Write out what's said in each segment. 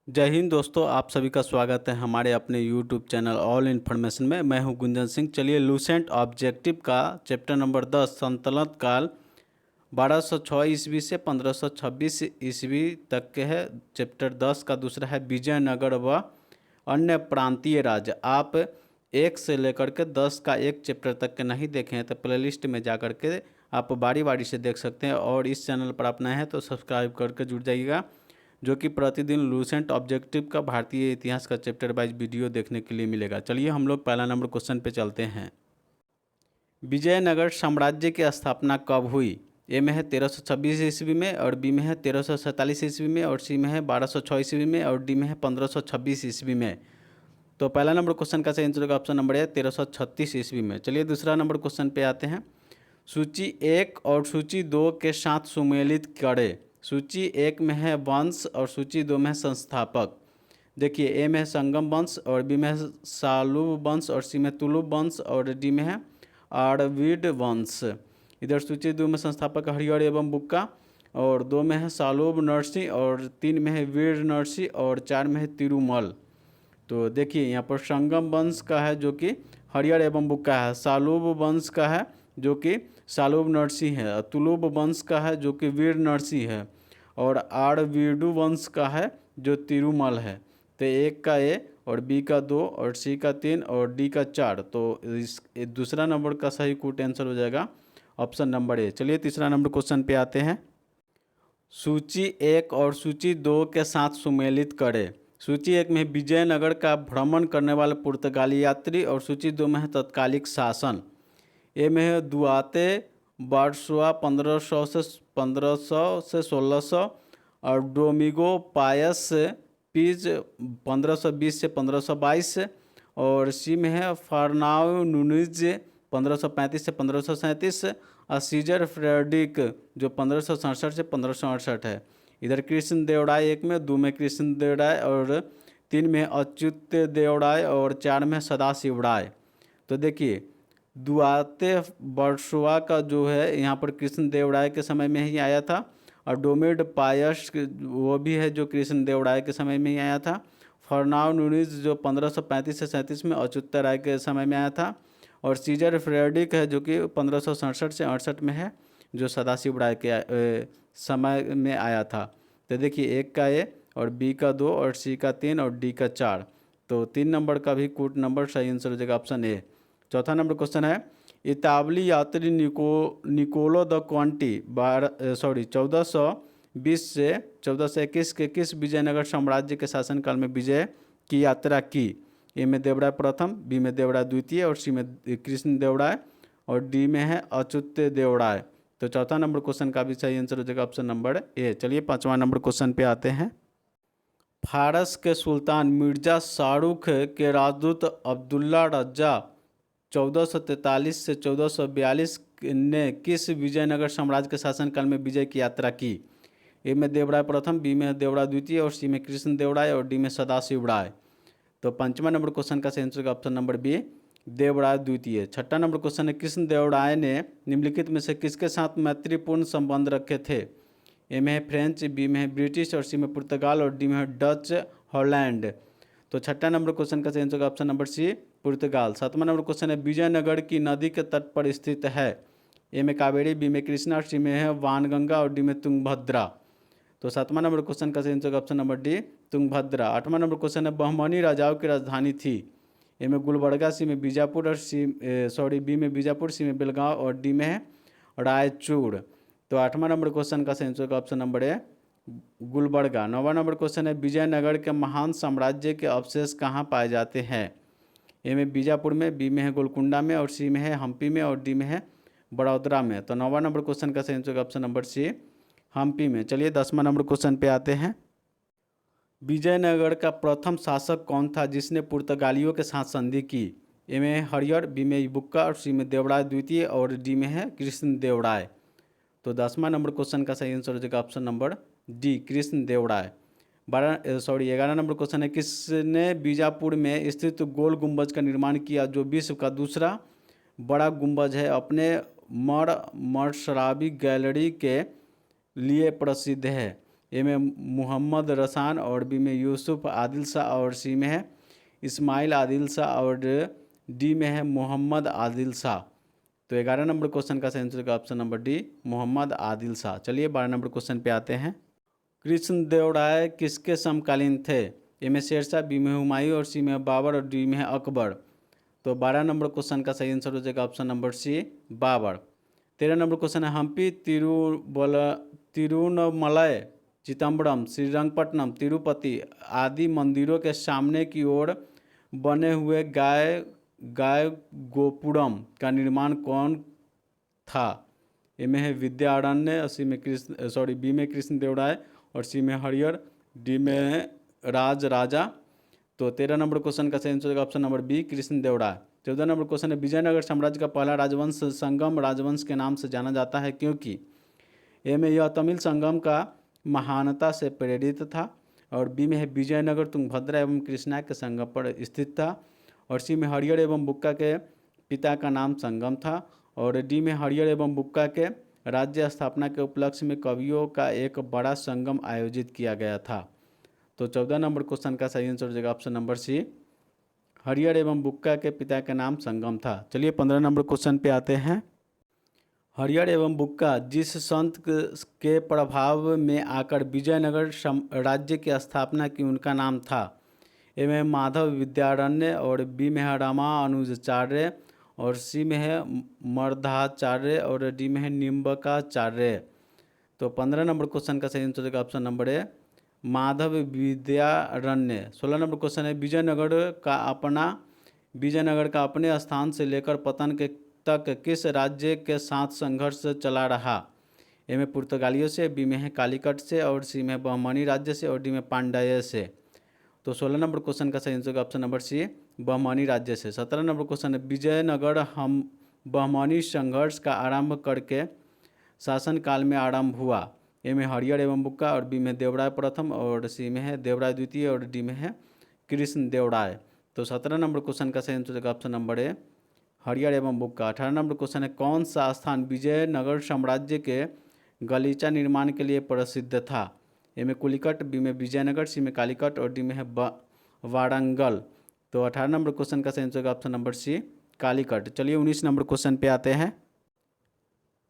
जय हिंद दोस्तों, आप सभी का स्वागत है हमारे अपने यूट्यूब चैनल ऑल इन्फॉर्मेशन में। मैं हूं गुंजन सिंह। चलिए, लूसेंट ऑब्जेक्टिव का चैप्टर नंबर 10 सल्तनत काल 1206 ईस्वी से 1526 ईस्वी तक के है। चैप्टर 10 का दूसरा है विजयनगर व अन्य प्रांतीय राज्य। आप 1 से लेकर के 10 का एक चैप्टर तक के नहीं देखे हैं तो प्लेलिस्ट में जा कर के आप बारी बारी से देख सकते हैं। और इस चैनल पर आप नए हैं तो सब्सक्राइब करके जुड़ जाइएगा, जो कि प्रतिदिन लूसेंट ऑब्जेक्टिव का भारतीय इतिहास का चैप्टर वाइज वीडियो देखने के लिए मिलेगा। चलिए हम लोग पहला नंबर क्वेश्चन पे चलते हैं। विजयनगर साम्राज्य की स्थापना कब हुई? ए में है 1326 ईस्वी में, और बी में है 1347 ईस्वी में, और सी में है 1206 ईस्वी में, और डी में है 1526 ईस्वी में। तो पहला नंबर क्वेश्चन का सही आंसर का ऑप्शन नंबर है 1336 ईस्वी में। चलिए दूसरा नंबर क्वेश्चन पे आते हैं। सूची 1 और सूची 2 के साथ सुमेलित करें। सूची 1 में है वंश और सूची 2 में है संस्थापक। देखिए, ए में है संगम वंश, और बी में है सालुब वंश, और सी में तुलुब वंश, और डी में है आरवीड वंश। इधर सूची 2 में संस्थापक हरिहर एवं बुक्का, और 2 में है सालुब नरसिंह, और 3 में है वीर नरसिंह, और 4 में है तिरुमल। तो देखिए यहाँ पर संगम वंश का है जो कि हरिहर एवं बुक्का है, सालुब वंश का है जो कि सालुब नरसिंह है, तुलुब वंश का है जो कि वीर नरसिंह है, और आरवीडु वंश का है जो तिरुमल है। तो एक का ए, और बी का 2, और सी का 3, और डी का 4। तो इस दूसरा नंबर का सही कूट आंसर हो जाएगा ऑप्शन नंबर ए। चलिए तीसरा नंबर क्वेश्चन पे आते हैं। सूची 1 और सूची 2 के साथ सुमेलित करें। सूची 1 में विजयनगर का भ्रमण करने वाले पुर्तगाली यात्री, और सूची 2 में है तत्कालिक शासन। ए में है दुआते बारसुआ 1500 से 1600, और डोमिगो पायस पीज 1520 से 1522, और सी में है फरनाव नुनिज 1535 से 1537, और सीजर फ्रेडरिक जो 1567 से 1568 है। इधर कृष्ण देवराय 1 में, 2 में कृष्ण देवराय, और 3 में अच्युत देवराय, और 4 में सदाशिव राय। तो देखिए, दुआते बरसुआ का जो है यहाँ पर कृष्ण देवराय के समय में ही आया था, और डोमिड पायस वो भी है जो कृष्ण देवराय के समय में ही आया था। फरनाव नुनिज जो 1535 से 37 में अच्युत राय के समय में आया था, और सीजर फ्रेडरिक है जो कि 1567 से 68 में है, जो सदाशिव राय के समय में आया था। तो देखिए, एक का ए, और बी का 2, और सी का 3, और डी का 4। तो 3 नंबर का भी कूट नंबर सही आंसर हो जाएगा ऑप्शन ए। चौथा नंबर क्वेश्चन है। इतावली यात्री निकोलो द क्वांटी 1420 से 1421 के किस विजयनगर साम्राज्य के शासनकाल में विजय की यात्रा की? ए में देवराय प्रथम, बी में देवराय द्वितीय, और सी में कृष्ण देवराय, और डी में है अच्युत देवराय। तो चौथा नंबर क्वेश्चन का भी सही आंसर हो जाएगा ऑप्शन नंबर ए। चलिए पांचवा नंबर क्वेश्चन पे आते हैं। फारस के सुल्तान मिर्जा शाहरुख के राजदूत अब्दुल्ला रज्जा 1443 से 1442 ने किस विजयनगर साम्राज्य के शासनकाल में विजय की यात्रा की? ए में देवराय प्रथम, बी में देवराय द्वितीय, और सी में कृष्ण देवराय, और डी में सदाशिव राय। तो पांचवा नंबर क्वेश्चन का सही answer option number B, Devaraya द्वितीय। छठा नंबर क्वेश्चन है। कृष्ण देवराय ने निम्नलिखित में से किसके साथ मैत्रीपूर्ण संबंध रखे थे? ए में है फ्रेंच, बी में है ब्रिटिश, और सी में पुर्तगाल, और डी में है डच हॉलैंड। तो छठा नंबर क्वेश्चन का सही आंसर ऑप्शन नंबर सी, पुर्तगाल। सातवां नंबर क्वेश्चन है। विजयनगर की नदी के तट पर स्थित है। ए में कावेरी, बी में कृष्णा, और सी में है वानगंगा, और डी में तुंगभद्रा। तो सातवां नंबर क्वेश्चन का सही answer option number D, Tungabhadra. आठवां नंबर क्वेश्चन है। बहमनी राजाओं की राजधानी थी। ए में गुलबर्गा, सी में बीजापुर, और बी में बीजापुर, सी में बेलगांव, और डी में है रायचूर। तो आठवां नंबर क्वेश्चन का सही आंसर ऑप्शन नंबर है गुलबर्गा। नौवां नंबर क्वेश्चन है। विजयनगर के महान साम्राज्य के अवशेष कहाँ पाए जाते हैं? ए में बीजापुर में, बी में है गोलकुंडा में, और सी में है हम्पी में, और डी में है बड़ौदरा में। तो नौवां नंबर क्वेश्चन का सही answer option number C, Hampi में। चलिए 10वां नंबर क्वेश्चन पे आते हैं। विजयनगर का प्रथम शासक कौन था जिसने पुर्तगालियों के साथ संधि की? ए में हरिहर, बी में बुक्का, और सी में देवराय द्वितीय, और डी में है कृष्ण देवराय। तो 10वां नंबर क्वेश्चन का सही आंसर हो जाएगा option number D, Krishna Devaraya. 11 number question है। किसने बीजापुर में स्थित गोल गुंबज का निर्माण किया जो विश्व का दूसरा बड़ा गुंबज है, अपने मरशराबी गैलरी के लिए प्रसिद्ध है? ए में मोहम्मद रसान और बी में यूसुफ आदिल शाह और सी में है इस्माइल आदिल शाह और डी में है मोहम्मद आदिल शाह। तो 11 नंबर क्वेश्चन का सही आंसर होगा option number D Mohammad Adil Shah. चलिए 12 नंबर क्वेश्चन पे आते हैं। कृष्णदेवराय किसके समकालीन थे? ए में शेरशाह, बी में हुमायूं और सी में बाबर और डी में है अकबर। तो 12 नंबर क्वेश्चन का सही आंसर हो जाएगा option number C Babur. 13 number question है हम्पी तिरुवन्नमलई, चिदम्बरम, श्रीरंगपट्टनम, तिरुपति आदि मंदिरों के सामने की ओर बने हुए गाय गोपुरम का निर्माण कौन था? ए में है विद्यारण्य, सी में बी में कृष्णदेवराय और सी में हरिहर, डी में है राज राजा। तो 13 नंबर क्वेश्चन का सही आंसर होगा option number B Krishnadevaraya. 14 number question है विजयनगर साम्राज्य का पहला राजवंश संगम राजवंश के नाम से जाना जाता है क्योंकि? ए में यह तमिल संगम का महानता से प्रेरित था और बी में है विजयनगर तुंगभद्रा एवं कृष्णा के संगम पर स्थित था और सी में हरिहर एवं बुक्का के पिता का नाम संगम था और डी में हरिहर एवं बुक्का के राज्य स्थापना के उपलक्ष्य में कवियों का एक बड़ा संगम आयोजित किया गया था। तो 14 नंबर क्वेश्चन का सही आंसर हो जाएगा ऑप्शन नंबर सी हरिहर एवं बुक्का के पिता का नाम संगम था। चलिए 15 नंबर क्वेश्चन पे आते हैं। हरिहर एवं बुक्का जिस संत के प्रभाव में आकर विजयनगर राज्य की स्थापना की उनका नाम था? ए में माधव विद्यारण्य और बी में है रामानुजाचार्य और सी में है मर्धाचार्य और डी में है निम्बकाचार्य। तो 15 नंबर क्वेश्चन का सही आंसर होगा ऑप्शन नंबर ए माधव विद्यारण्य। 16 नंबर क्वेश्चन है विजयनगर का अपने स्थान से लेकर पतन के तक किस राज्य के साथ संघर्ष चला रहा? ए में पुर्तगालियों से, बी में है कालीकट से और सी में बहमनी राज्य से और डी में पांड्य से। तो 16 नंबर क्वेश्चन का सही आंसर होगा ऑप्शन नंबर सी बहमनी राज्य से। 17 नंबर क्वेश्चन है विजयनगर हम बहमनी संघर्ष का आरंभ करके शासनकाल में आरंभ हुआ? ए में हरिहर एवं बुक्का और बी में देवराय प्रथम और सी में है देवराय द्वितीय और डी में है कृष्णदेवराय। तो 17 नंबर क्वेश्चन का सही आंसर होगा ऑप्शन नंबर ए हरिहर एवं बुक्का। 18 नंबर क्वेश्चन है कौन सा स्थान विजयनगर साम्राज्य के गलीचा निर्माण के लिए प्रसिद्ध था? ए में कुलिकट, बी में विजयनगर, सी में कालीकट और डी में है वारंगल। तो 18 नंबर क्वेश्चन का सही आंसर होगा ऑप्शन नंबर सी कालीकट। चलिए 19 नंबर क्वेश्चन पे आते हैं।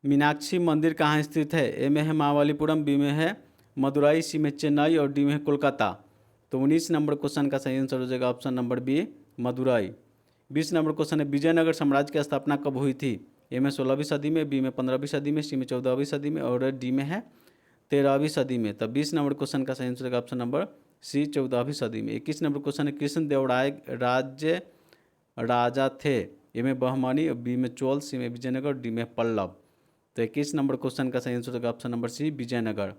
मीनाक्षी मंदिर कहाँ स्थित है? ए में है महाबलीपुरम, बी में है मदुरई, सी में चेन्नई और डी में है कोलकाता। तो 19 नंबर क्वेश्चन का सही आंसर हो जाएगा option number B Madurai. 20 number question है विजयनगर साम्राज्य की स्थापना कब हुई थी? ए में 16वीं सदी में, बी में 15वीं सदी में, सी में 14वीं सदी में और डी में है 13वीं सदी में। तब 20 नंबर क्वेश्चन का सही आंसर होगा ऑप्शन नंबर सी 14वीं सदी में। 21 नंबर क्वेश्चन है कृष्णदेवराय राज्य राजा थे? ए में बहमनी, बी में चोल, सी में विजयनगर, डी में पल्लव। तो 21 नंबर क्वेश्चन का सही आंसर होगा option number C Vijayanagara.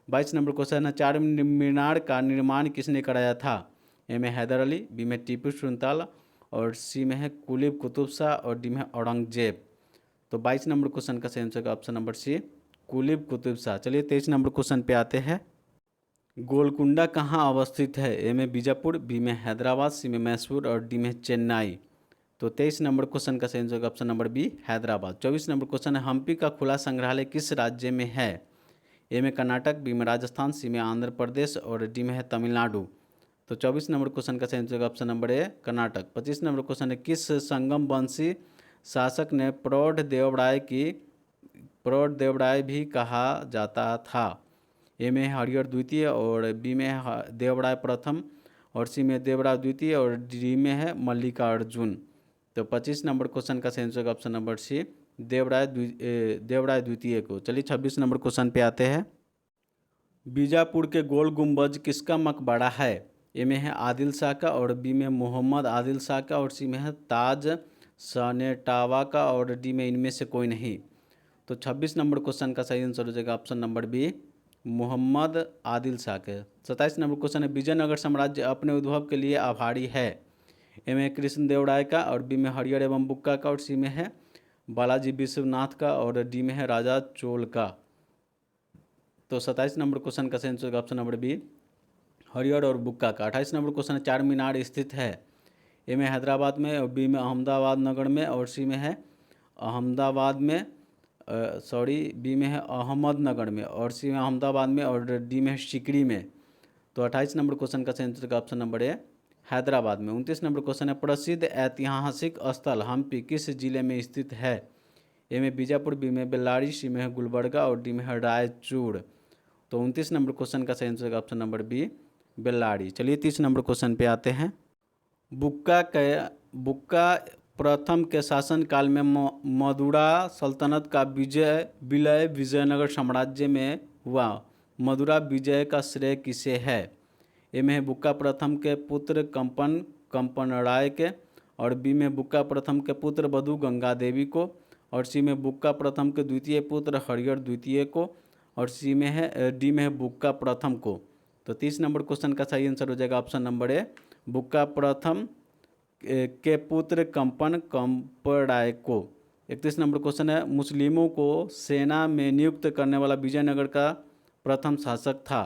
22 number question है चार मीनार का निर्माण किसने कराया था? ए में हैदर अली, बी में टीपू सुल्तान और सी में है कुलीब कुतुब शाह और डी में है औरंगजेब। तो 22 नंबर क्वेश्चन का सही आंसर होगा ऑप्शन नंबर सी कुलीब कुतुब शाह। चलिए 23 नंबर क्वेश्चन पे आते हैं। गोलकुंडा कहाँ अवस्थित है? ए में बीजापुर, बी में हैदराबाद, सी में मैसूर और डी में चेन्नई। तो 23 नंबर क्वेश्चन का सही आंसर होगा option number B Hyderabad. 24 number question है हम्पी का खुला संग्रहालय किस राज्य में है? ए में कर्नाटक, बी में राजस्थान, सी में आंध्र प्रदेश और डी में है तमिलनाडु। तो 24 नंबर क्वेश्चन का सही आंसर होगा ऑप्शन नंबर ए कर्नाटक। 25 नंबर क्वेश्चन है किस संगम वंशी शासक ने प्रौढ़ देवराय भी कहा जाता था? ए में हरिहर द्वितीय और बी में देवराय प्रथम और सी में देवराय द्वितीय और डी में है मल्लिकार्जुन। तो 25 नंबर क्वेश्चन का सही आंसर होगा ऑप्शन नंबर सी देवराय द्वितीय को। चलिए 26 नंबर क्वेश्चन पे आते हैं। बीजापुर के गोल गुंबज किसका मकबरा है? ए में है आदिल शाह का और बी में मोहम्मद आदिल शाह का और सी में है ताज सनेटावा का और डी में इनमें से कोई नहीं। तो 26 नंबर क्वेश्चन का सही आंसर हो जाएगा option number B Mohammad Adil Shah के। 27 नंबर क्वेश्चन है विजयनगर साम्राज्य अपने उद्भव के लिए आभारी है? ए में कृष्णदेवराय का और बी में हरिहर एवं बुक्का का और सी में है बालाजी विश्वनाथ का और डी में है राजा चोल का। तो 27 नंबर क्वेश्चन का सही आंसर होगा ऑप्शन नंबर बी हरिहर और बुक्का का। 28 नंबर क्वेश्चन है चार मीनार स्थित है? ए में हैदराबाद में और बी में अहमदाबाद नगर में और सी में है अहमदाबाद में बी में है अहमदनगर में, और सी में अहमदाबाद में, और डी में है सिकरी में। तो 28 नंबर क्वेश्चन का सही आंसर का ऑप्शन नंबर ए हैदराबाद में। 29 नंबर क्वेश्चन है, प्रसिद्ध ऐतिहासिक स्थल हम्पी किस जिले में स्थित है? ए में बीजापुर, बी में बेल्लारी, सी में है गुलबर्गा, और डी में है रायचूर। तो 29 नंबर क्वेश्चन का सही आंसर का ऑप्शन नंबर बी बेल्लारी। चलिए 30 नंबर क्वेश्चन पे आते हैं। बुक्का प्रथम के शासनकाल में मदुरा सल्तनत का विलय विजयनगर साम्राज्य में हुआ। मदुरा विजय का श्रेय किसे है? ए में है बुक्का प्रथम के पुत्र कंपन राय के, और बी में बुक्का प्रथम के पुत्र बधु गंगा देवी को, और सी में बुक्का प्रथम के द्वितीय पुत्र हरिहर द्वितीय को, और डी में है बुक्का प्रथम को। तो 30 नंबर क्वेश्चन का सही आंसर हो जाएगा ऑप्शन नंबर ए बुक्का प्रथम के पुत्र कंपराय को। 31 नंबर क्वेश्चन है, मुस्लिमों को सेना में नियुक्त करने वाला विजयनगर का प्रथम शासक था।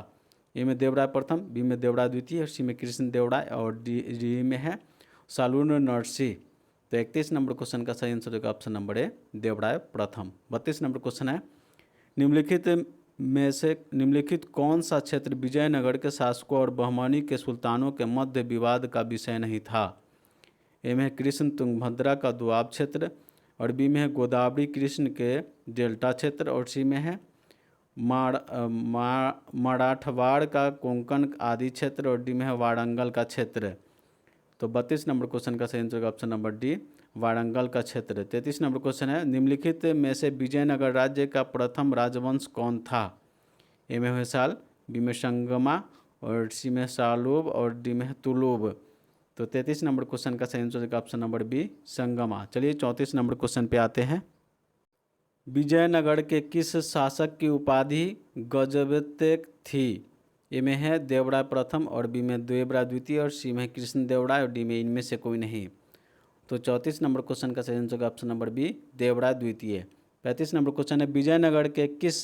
ए में देवराय प्रथम, बी में देवराय द्वितीय, और सी में कृष्ण देवराय, और डी में है सालून नरसिंह। तो 31 नंबर क्वेश्चन का सही आंसर होगा ऑप्शन नंबर ए देवराय प्रथम। 32 नंबर क्वेश्चन है, निम्नलिखित कौन सा क्षेत्र विजयनगर के शासकों और बहमनी के सुल्तानों के मध्य विवाद का विषय नहीं था? ए में है कृष्ण तुंगभद्रा का दोआब क्षेत्र, और बी में है गोदावरी कृष्ण के डेल्टा क्षेत्र, और सी में है मराठवाड़ का कोंकण आदि क्षेत्र, और डी में है वारंगल का क्षेत्र। तो 32 नंबर क्वेश्चन का सही answer option number D Warangal का क्षेत्र। 33 नंबर क्वेश्चन है, निम्नलिखित में से विजयनगर राज्य का प्रथम राजवंश कौन था? ए में होयसाल, बी में संगमा, और सी में सालूब, और डी में तुलुब। तो 33 नंबर क्वेश्चन का सही आंसर का ऑप्शन नंबर बी संगमा। चलिए 34 नंबर क्वेश्चन पे आते हैं। विजयनगर के किस शासक की उपाधि गजबते थी? ए में है देवराय प्रथम, और बी में देवराय द्वितीय, और सी में है कृष्ण देवराय, और डी में इनमें से कोई नहीं। तो 34 नंबर क्वेश्चन का सही answer option number B Devaraya द्वितीय। 35 नंबर क्वेश्चन है, विजयनगर के किस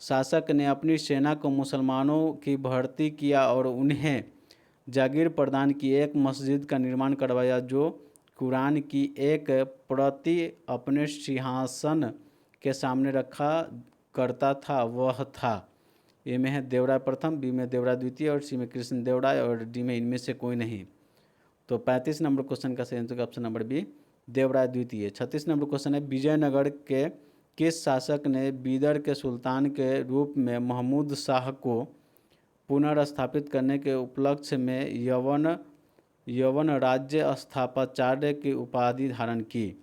शासक ने अपनी सेना को मुसलमानों की भर्ती किया और उन्हें जागीर प्रदान की एक मस्जिद का निर्माण करवाया जो कुरान की एक प्रति अपने सिंहासन के सामने रखा करता था वह था? ए में है देवराय प्रथम, बी में देवराय द्वितीय, और सी में कृष्ण देवराय, और डी में इनमें से कोई नहीं। तो 35 नंबर क्वेश्चन का सही answer option number B Devaraya द्वितीय। 36 नंबर क्वेश्चन है, विजयनगर के किस शासक ने बीदर के सुल्तान के रूप में महमूद शाह को पुनर्स्थापित करने के उपलक्ष्य में यवन राज्य स्थापनाचार्य की उपाधि धारण की?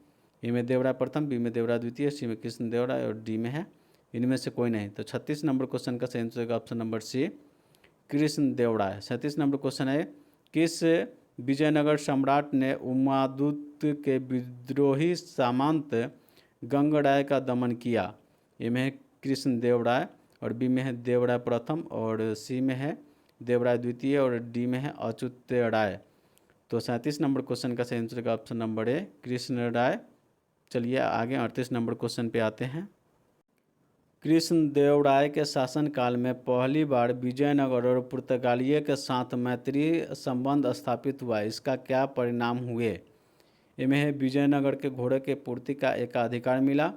ए में देवराय प्रथम, बी में देवराय द्वितीय, सी में कृष्ण देवराय, और डी में है इनमें से कोई नहीं। तो 36 नंबर क्वेश्चन का सही answer option number C Krishna Devaraya. 37 number question है, किस विजयनगर सम्राट ने उमादुत के विद्रोही सामंत गंगराय का दमन किया? ए में है कृष्ण देवराय, और बी में है देवराय प्रथम, और सी में है देवराय द्वितीय, और डी में है अच्युत राय। तो 37 नंबर क्वेश्चन का सही आंसर का ऑप्शन नंबर ए कृष्ण राय। चलिए आगे 38 नंबर क्वेश्चन पे आते हैं। कृष्ण देवराय के शासनकाल में पहली बार विजयनगर और पुर्तगालियों के साथ मैत्री संबंध स्थापित हुआ, इसका क्या परिणाम हुए? ए में है विजयनगर के घोड़े के पूर्ति का एकाधिकार मिला,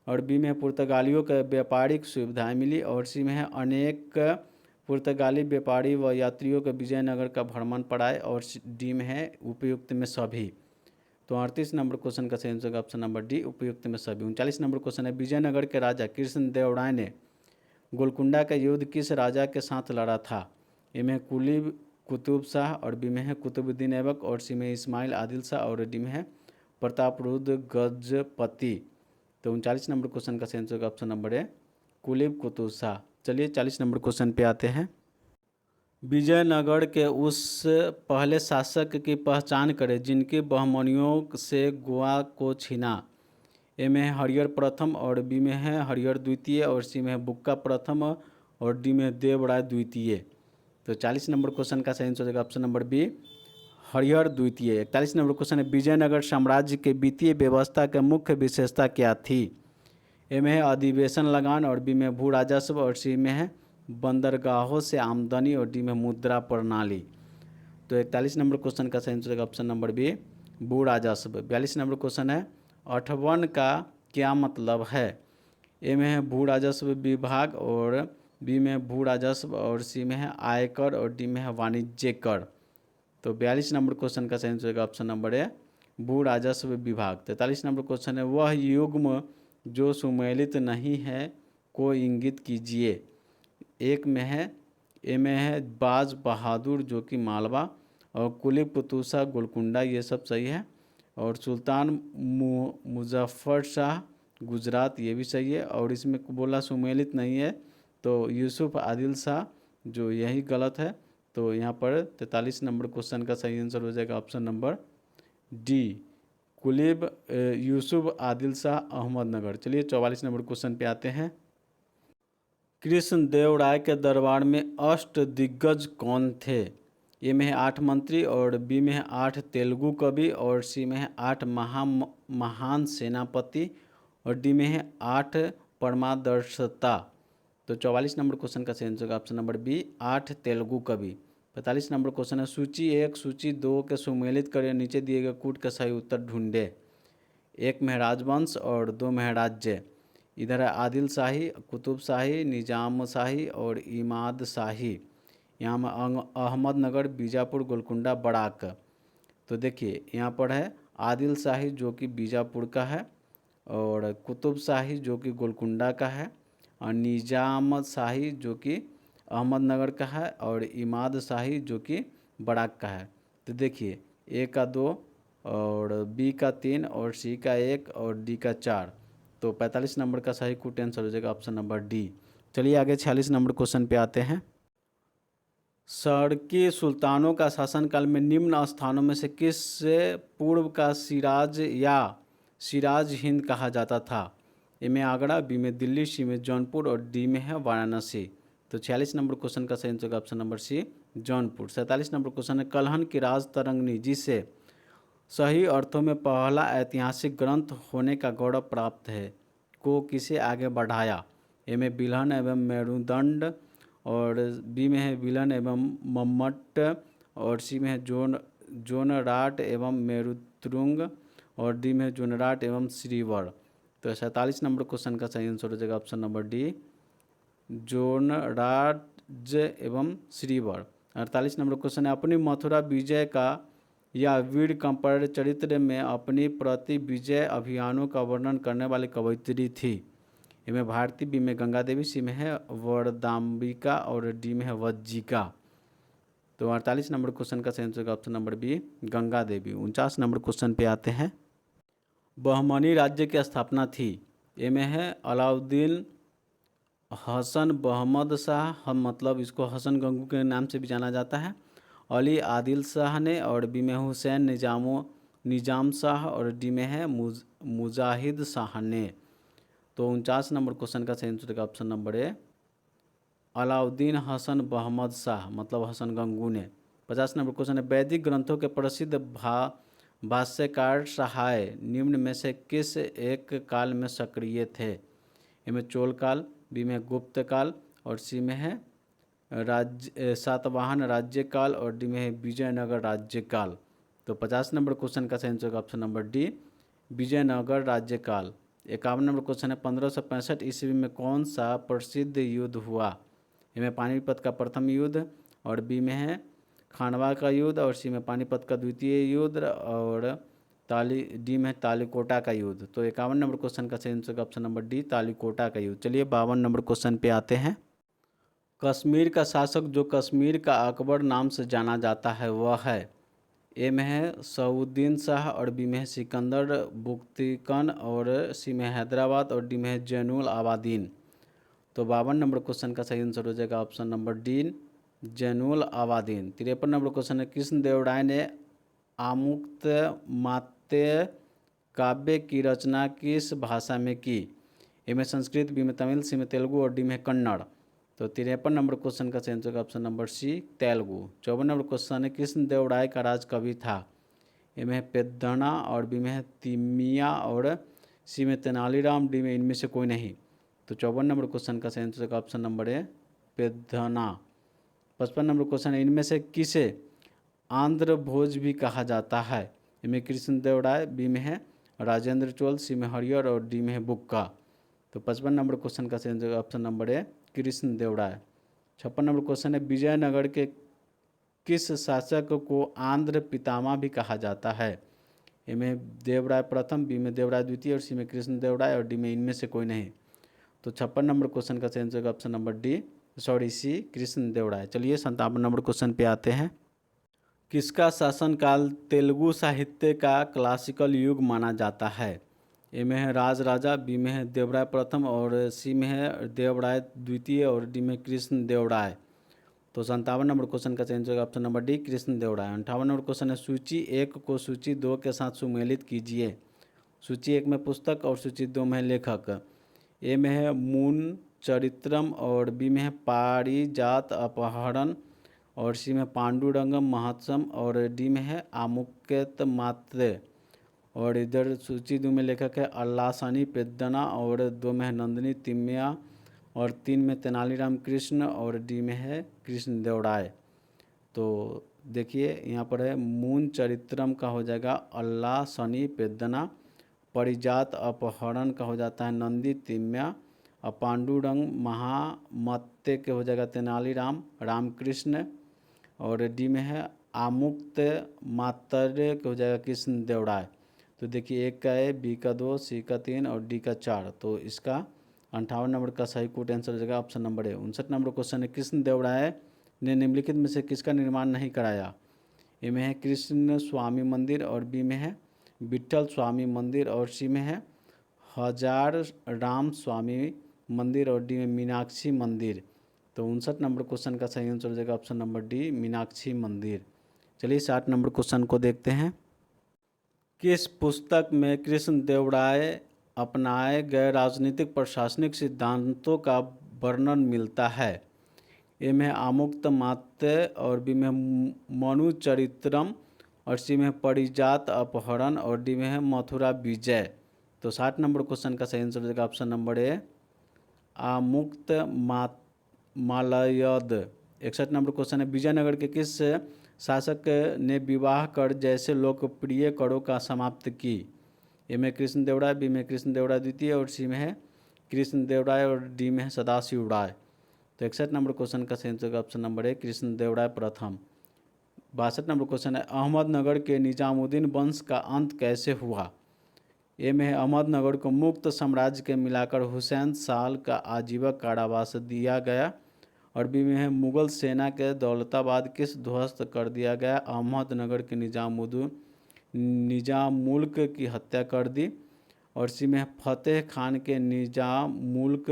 और बी में पुर्तगालियों के व्यापारिक सुविधाएं मिली, और सी में है अनेक पुर्तगाली व्यापारी व यात्रियों के विजयनगर का भ्रमण पड़ाए, और डी में है उपयुक्त में सभी। तो 38 नंबर क्वेश्चन का सही आंसर ऑप्शन नंबर डी उपयुक्त में सभी। 39 नंबर क्वेश्चन है, विजयनगर के राजा कृष्ण देवराय ने गोलकुंडा का युद्ध किस राजा के साथ लड़ा था? ए में कुलीब कुतुब शाह, और बी में है कुतुबुद्दीन ऐबक, और सी में इस्माइल आदिल शाह, और डी में है प्रतापरुद्र गजपति। तो 39 नंबर क्वेश्चन का सही आंसर ऑप्शन नंबर ए कुलीब कुतुब शाह। चलिए 40 नंबर क्वेश्चन पे आते हैं। विजयनगर के उस पहले शासक की पहचान करें जिनकी बहमनियों से गोवा को छीना। ए में है हरिहर प्रथम, और बी में है हरिहर द्वितीय, और सी में है बुक्का प्रथम, और डी में है देवराय द्वितीय। तो 40 नंबर क्वेश्चन का सही answer option number B Harihara द्वितीय। 41 नंबर क्वेश्चन है, विजयनगर साम्राज्य के वित्तीय व्यवस्था के मुख्य विशेषता क्या थी? ए में है अधिवेशन लगान, और बी में भू राजस्व, और सी में है बंदरगाहों से आमदनी, और डी में मुद्रा प्रणाली। तो 41 नंबर क्वेश्चन का सही आंसर ऑप्शन नंबर बी भू राजस्व। 42 नंबर क्वेश्चन है, अठवन का क्या मतलब है? ए में है भू राजस्व विभाग और बी में है भू राजस्व और सी में है आयकर और डी में है वाणिज्य कर। तो 42 नंबर क्वेश्चन का सही आंसर होगा ऑप्शन नंबर ए भू राजस्व विभाग। 43 नंबर क्वेश्चन है वह युग्म जो सुमेलित नहीं है को इंगित कीजिए। एक में है ए में है बाज बहादुर जो कि मालवा और कुली पुतूसा गोलकुंडा ये सब सही है। और सुल्तान मुजफ्फर शाह गुजरात ये भी सही है। और इसमें बोला सुमेलित नहीं है तो यूसुफ आदिल शाह जो यही गलत है। तो यहाँ पर 43 नंबर क्वेश्चन का सही आंसर हो जाएगा ऑप्शन नंबर डी कुलीब यूसुफ आदिल शाह अहमदनगर। चलिए 44 नंबर क्वेश्चन पे आते हैं। कृष्ण देव राय के दरबार में अष्ट दिग्गज कौन थे। ए में है 8 मंत्री और बी में है 8 तेलुगु कवि और सी में है 8 महान सेनापति और डी में है 8 परमादर्शता। तो 44 नंबर क्वेश्चन का सही answer option number B 8 Telugu कवि। 45 नंबर क्वेश्चन है सूची 1 सूची 2 के सुमेलित करें नीचे दिए गए कूट का सही उत्तर ढूंढे। 1 में है राजवंश और 2 में है राज्य। इधर है आदिल शाही कुतुब शाही निजाम शाही और इमाद शाही। यहाँ में अहमदनगर बीजापुर गोलकुंडा बड़ाक। तो देखिए यहाँ पर है आदिल शाही जो कि बीजापुर का है और कुतुब शाही जो कि गोलकुंडा का है और निजाम शाही जो कि अहमदनगर का है और इमाद शाही जो कि बड़ाक का है। तो देखिए ए का 2 और बी का 3 और सी का 1 और डी का 4। तो 45 नंबर का सही कूट आंसर हो जाएगा ऑप्शन नंबर डी। चलिए आगे 46 नंबर क्वेश्चन पे आते हैं। शर्की सुल्तानों का शासनकाल में निम्न स्थानों में से किस पूर्व का सिराज या सिराज हिंद कहा जाता था। ए में आगरा बी में दिल्ली सी में जौनपुर और डी में है वाराणसी। तो 46 नंबर क्वेश्चन का सही answer option number C Jaunpur. 47 number question है कल्हण की राज तरंगिणी जिसे सही अर्थों में पहला ऐतिहासिक ग्रंथ होने का गौरव प्राप्त है को किसे आगे बढ़ाया। ए में बिल्हन एवं मेरुदंड और बी में है विलन एवं मम्मट और सी में है जोनराट एवं मेरुतुंग और डी में है जोनराट एवं श्रीवर। तो 47 नंबर क्वेश्चन का सही आंसर हो जाएगा ऑप्शन नंबर डी जोनराट एवं श्रीवर। 48 नंबर क्वेश्चन है अपनी मथुरा विजय का या वीर कंपर चरित्र में अपनी प्रति विजय अभियानों का वर्णन करने वाली कवयित्री थी। ए में भारती बी में गंगा देवी सी में है वरदाम्बिका और डी में है वज्जिका। तो 48 नंबर क्वेश्चन का सही answer option number B Ganga Devi. 49 number question पे आते हैं। बहमनी राज्य की स्थापना थी। ए में है अलाउद्दीन हसन बहमद शाह मतलब इसको हसन गंगू के नाम से भी जाना जाता है अली आदिल शाह ने और बी में हुसैन निजाम शाह और डी में है मुजाहिद शाह ने। तो 49 नंबर क्वेश्चन का सही answer option number A Alauddin Hasan Bahman Shah मतलब हसन गंगू ने। 50 नंबर क्वेश्चन है वैदिक ग्रंथों के प्रसिद्ध भाष्यकार सहाय निम्न में से किस एक काल में सक्रिय थे। ए में चोल काल बी में गुप्त काल और सी में है सातवाहन राज्य काल और डी में है विजयनगर राज्य काल। तो 50 नंबर क्वेश्चन का सही answer option number D Vijayanagara राज्य काल। 51 नंबर क्वेश्चन है 1565 ईस्वी में कौन सा प्रसिद्ध युद्ध हुआ। ए में पानीपत का प्रथम युद्ध और बी में है खानवा का युद्ध और सी में पानीपत का द्वितीय युद्ध और डी में तालीकोटा का युद्ध। तो 51 नंबर क्वेश्चन का सही answer option number D Talikota का युद्ध। चलिए 52 नंबर क्वेश्चन पे आते हैं। कश्मीर का शासक जो कश्मीर का अकबर नाम से जाना जाता है वह है। ए में है सऊद्दीन शाह और बी में है सिकंदर बुगतिकन और सी में हैदराबाद और डी में है जैनुल आबादीन। तो 52 नंबर क्वेश्चन का सही आंसर हो जाएगा option number D Zainul Abidin. 53 number question है कृष्ण देव राय ने आमुक्तमाल्य काव्य की रचना किस भाषा में की। ए में संस्कृत बी में तमिल सी में तेलुगु और डी में कन्नड़। तो 53 नंबर क्वेश्चन का सही answer option number C Telugu. 54 number question है कृष्ण देव राय का राज कवि था। ए में है पेद्धना और बी में है तिम्मिया और सी में तेनालीराम डी में इनमें से कोई नहीं। तो 54 नंबर क्वेश्चन का सही आंसर ऑप्शन नंबर है पेद्धना। 55 नंबर क्वेश्चन है इनमें से किसे आंध्र भोज भी कहा जाता है। ए में कृष्ण देव राय बी में है राजेंद्र चोल सी में हरियर और डी में है बुक्का। तो 55 नंबर क्वेश्चन का सही आंसर ऑप्शन नंबर ए कृष्ण देवराय। 56 नंबर क्वेश्चन है विजयनगर के किस शासक को आंध्र पितामह भी कहा जाता है? ए में देवराय प्रथम, बी में देवराय द्वितीय और सी में कृष्ण देवराय और डी में इनमें से कोई नहीं। तो 56 नंबर क्वेश्चन का सही answer option number D C Krishna Devaraya. चलिए 57 नंबर क्वेश्चन पे आते हैं। किसका शासनकाल तेलुगु साहित्य का क्लासिकल युग माना जाता है? ए में है राज राजा, बी में है देवराय प्रथम और सी में है देवराय द्वितीय और डी में कृष्ण देवराय। तो 57 नंबर क्वेश्चन का चयन होगा option number D Krishna Devaraya. 58 number question है सूची 1 को सूची 2 के साथ सुमेलित कीजिए। सूची 1 में पुस्तक और सूची 2 में लेखक। ए में है मून चरित्रम और बी में है पारिजात अपहरण और सी में पांडुरंगम महत्सम और डी में है आमुक्यत मात्र। और इधर सूची 2 में लेखक है अल्लासानी पेद्दना और 2 में है नंदिनी तिम्मिया और 3 में तेनालीराम कृष्ण और डी में है कृष्ण देवराय। तो देखिए यहाँ पर है मून चरित्रम का हो जाएगा अल्लासानी पेद्दना, परिजात अपहरण का हो जाता है नंदी तिम्या और पांडुरंग महामत्ते के हो जाएगा तेनालीराम रामकृष्ण और डी में है आमुक्त मात्रे के हो जाएगा कृष्ण देवराय। तो देखिए एक का है, बी का 2, सी का 3 और डी का 4। तो इसका 58 नंबर का सही कोट आंसर हो जाएगा ऑप्शन नंबर ए। 59 नंबर क्वेश्चन है कृष्ण देवराय ने निम्नलिखित में से किसका निर्माण नहीं कराया? ए में है कृष्ण स्वामी मंदिर और बी में है विठल स्वामी मंदिर और सी में है हजार राम स्वामी मंदिर और डी में मीनाक्षी मंदिर। तो 59 नंबर क्वेश्चन का सही आंसर हो जाएगा ऑप्शन नंबर डी मीनाक्षी मंदिर। चलिए 60 नंबर क्वेश्चन को देखते हैं। किस पुस्तक में कृष्ण देवराय अपनाए गए राजनीतिक प्रशासनिक सिद्धांतों का वर्णन मिलता है? ए में आमुक्त मात्य और बी में मनु चरित्रम और सी में परिजात अपहरण और डी में है मथुरा विजय। तो 60 नंबर क्वेश्चन का सही आंसर हो जाएगा option number A Amukta Malyada. 61 number question है विजयनगर के किस शासक ने विवाह कर जैसे लोकप्रिय करों का समाप्त की? ए में कृष्ण देवराय, बी में कृष्ण देवराय द्वितीय और सी में है कृष्ण देवराय और डी में है सदाशिव राय। तो 61 नंबर क्वेश्चन का सही आंसर ऑप्शन नंबर है कृष्ण देवराय प्रथम। 62 नंबर क्वेश्चन है अहमदनगर के निजामुद्दीन वंश का अंत कैसे हुआ? ए में है अहमदनगर को मुक्त साम्राज्य के मिलाकर हुसैन साल का आजीवन कारावास दिया गया और बी में है मुगल सेना के दौलताबाद किस ध्वस्त कर दिया गया? अहमदनगर के निजाम मुल्क की हत्या कर दी और सी में फतेह खान के निजाम मुल्क